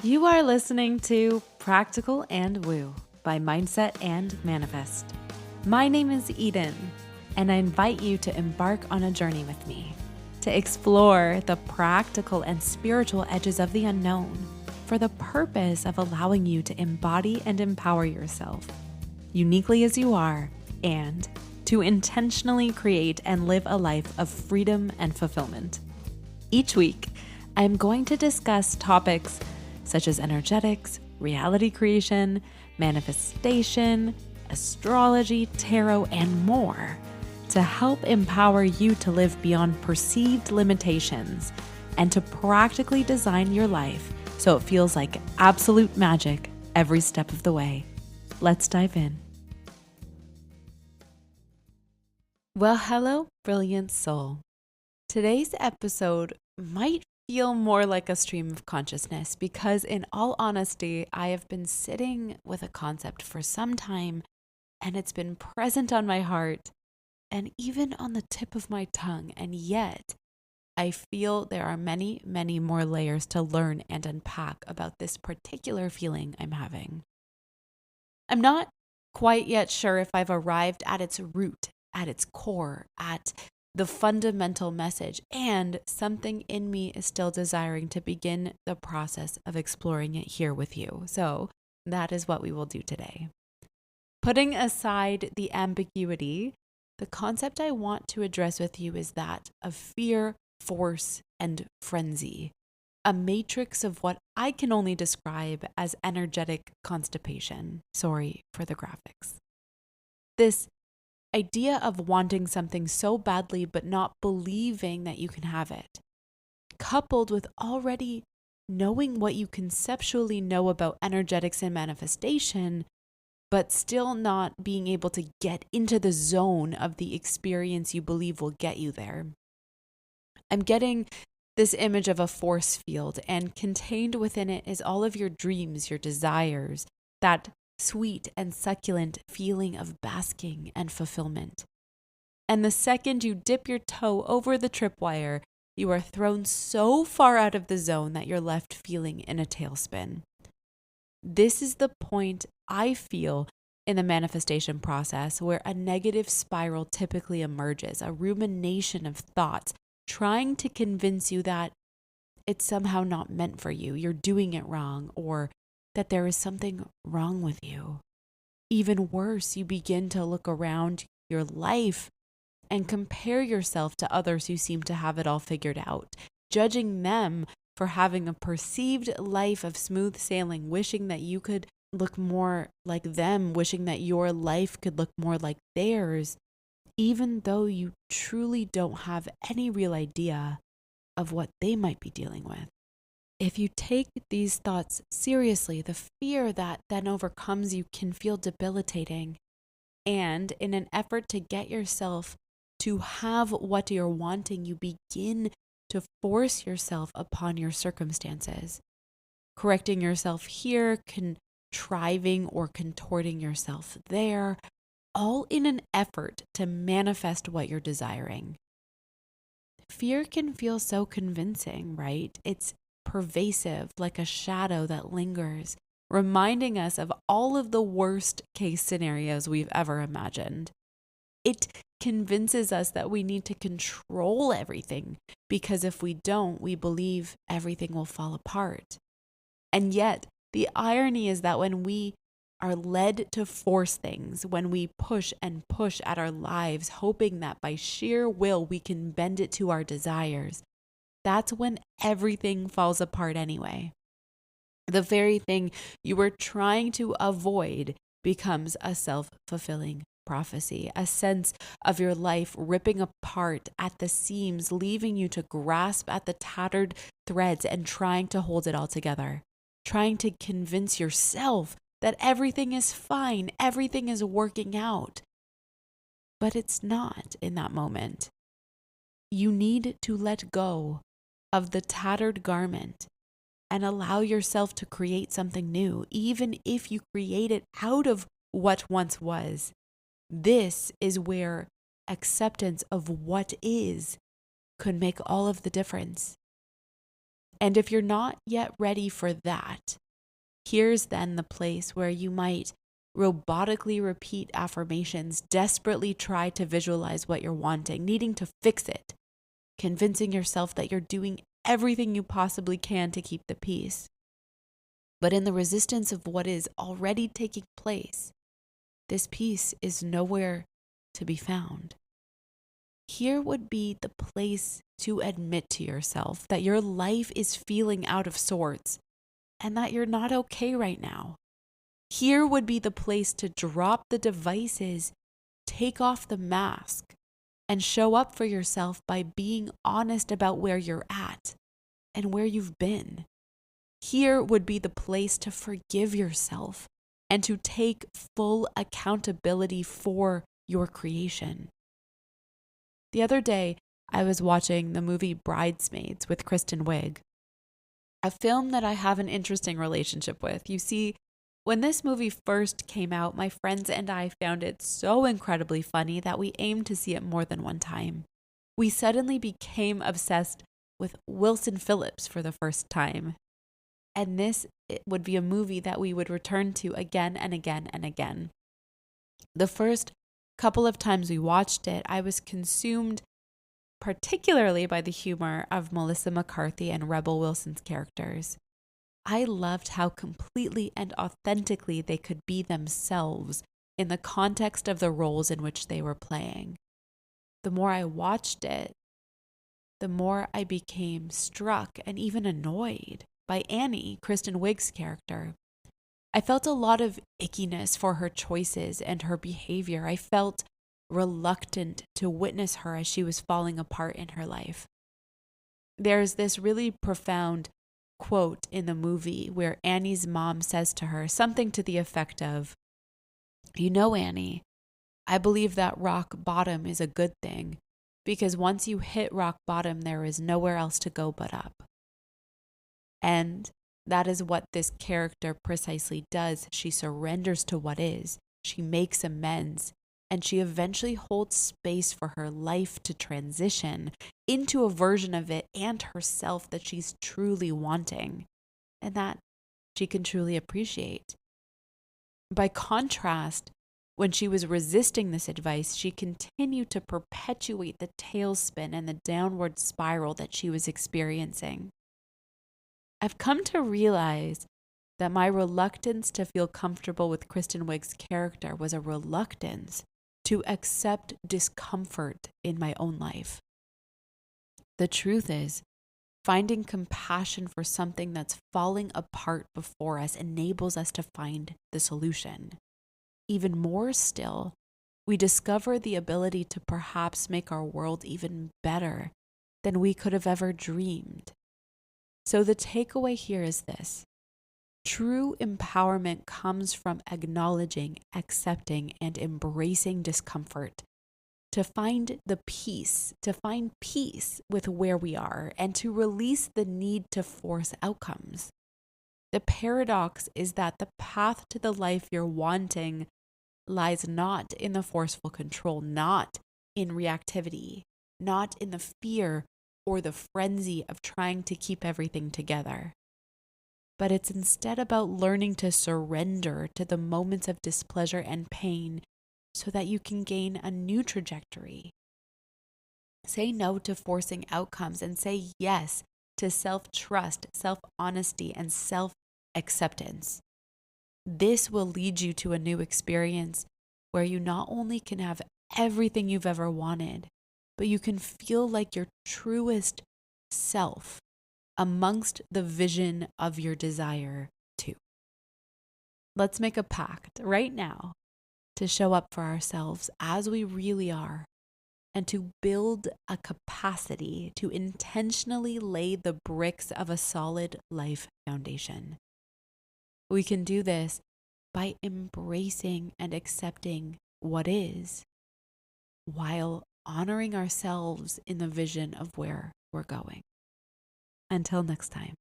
You are listening to Practical and Woo by Mindset and Manifest. My name is Eden, and I invite you to embark on a journey with me to explore the practical and spiritual edges of the unknown for the purpose of allowing you to embody and empower yourself uniquely as you are and to intentionally create and live a life of freedom and fulfillment. Each week, I am going to discuss topics such as energetics, reality creation, manifestation, astrology, tarot, and more to help empower you to live beyond perceived limitations and to practically design your life so it feels like absolute magic every step of the way. Let's dive in. Well, hello, brilliant soul. Today's episode might feel more like a stream of consciousness because, in all honesty, I have been sitting with a concept for some time and it's been present on my heart and even on the tip of my tongue. And yet, I feel there are many, many more layers to learn and unpack about this particular feeling I'm having. I'm not quite yet sure if I've arrived at its root, at its core, at the fundamental message, and something in me is still desiring to begin the process of exploring it here with you. So that is what we will do today. Putting aside the ambiguity, the concept I want to address with you is that of fear, force, and frenzy, a matrix of what I can only describe as energetic constipation. Sorry for the graphics. This idea of wanting something so badly but not believing that you can have it, coupled with already knowing what you conceptually know about energetics and manifestation, but still not being able to get into the zone of the experience you believe will get you there. I'm getting this image of a force field, and contained within it is all of your dreams, your desires, that sweet and succulent feeling of basking and fulfillment. And the second you dip your toe over the tripwire, you are thrown so far out of the zone that you're left feeling in a tailspin. This is the point I feel in the manifestation process where a negative spiral typically emerges, a rumination of thoughts trying to convince you that it's somehow not meant for you, you're doing it wrong, or that there is something wrong with you. Even worse, you begin to look around your life and compare yourself to others who seem to have it all figured out, judging them for having a perceived life of smooth sailing, wishing that you could look more like them, wishing that your life could look more like theirs, even though you truly don't have any real idea of what they might be dealing with. If you take these thoughts seriously, the fear that then overcomes you can feel debilitating. And in an effort to get yourself to have what you're wanting, you begin to force yourself upon your circumstances, correcting yourself here, contriving or contorting yourself there, all in an effort to manifest what you're desiring. Fear can feel so convincing, right? It's pervasive, like a shadow that lingers, reminding us of all of the worst case scenarios we've ever imagined. It convinces us that we need to control everything because if we don't, we believe everything will fall apart. And yet, the irony is that when we are led to force things, when we push and push at our lives, hoping that by sheer will we can bend it to our desires, that's when everything falls apart anyway. The very thing you were trying to avoid becomes a self-fulfilling prophecy, a sense of your life ripping apart at the seams, leaving you to grasp at the tattered threads and trying to hold it all together, trying to convince yourself that everything is fine, everything is working out. But it's not in that moment. You need to let go of the tattered garment and allow yourself to create something new, even if you create it out of what once was. This is where acceptance of what is could make all of the difference. And if you're not yet ready for that, here's then the place where you might robotically repeat affirmations, desperately try to visualize what you're wanting, needing to fix it, convincing yourself that you're doing everything you possibly can to keep the peace. But in the resistance of what is already taking place, this peace is nowhere to be found. Here would be the place to admit to yourself that your life is feeling out of sorts and that you're not okay right now. Here would be the place to drop the devices, take off the mask, and show up for yourself by being honest about where you're at and where you've been. Here would be the place to forgive yourself and to take full accountability for your creation. The other day, I was watching the movie Bridesmaids with Kristen Wiig, a film that I have an interesting relationship with. You see, when this movie first came out, my friends and I found it so incredibly funny that we aimed to see it more than one time. We suddenly became obsessed with Wilson Phillips for the first time. And it would be a movie that we would return to again and again and again. The first couple of times we watched it, I was consumed particularly by the humor of Melissa McCarthy and Rebel Wilson's characters. I loved how completely and authentically they could be themselves in the context of the roles in which they were playing. The more I watched it, the more I became struck and even annoyed by Annie, Kristen Wiig's character. I felt a lot of ickiness for her choices and her behavior. I felt reluctant to witness her as she was falling apart in her life. There's this really profound quote in the movie where Annie's mom says to her something to the effect of, "You know, Annie, I believe that rock bottom is a good thing because once you hit rock bottom, there is nowhere else to go but up." And that is what this character precisely does. She surrenders to what is. She makes amends. And she eventually holds space for her life to transition into a version of it and herself that she's truly wanting and that she can truly appreciate. By contrast, when she was resisting this advice, she continued to perpetuate the tailspin and the downward spiral that she was experiencing. I've come to realize that my reluctance to feel comfortable with Kristen Wiig's character was a reluctance to accept discomfort in my own life. The truth is, finding compassion for something that's falling apart before us enables us to find the solution. Even more still, we discover the ability to perhaps make our world even better than we could have ever dreamed. So the takeaway here is this. True empowerment comes from acknowledging, accepting, and embracing discomfort to find peace with where we are and to release the need to force outcomes. The paradox is that the path to the life you're wanting lies not in the forceful control, not in reactivity, not in the fear or the frenzy of trying to keep everything together. But it's instead about learning to surrender to the moments of displeasure and pain so that you can gain a new trajectory. Say no to forcing outcomes and say yes to self-trust, self-honesty, and self-acceptance. This will lead you to a new experience where you not only can have everything you've ever wanted, but you can feel like your truest self amongst the vision of your desire too. Let's make a pact right now to show up for ourselves as we really are and to build a capacity to intentionally lay the bricks of a solid life foundation. We can do this by embracing and accepting what is while honoring ourselves in the vision of where we're going. Until next time.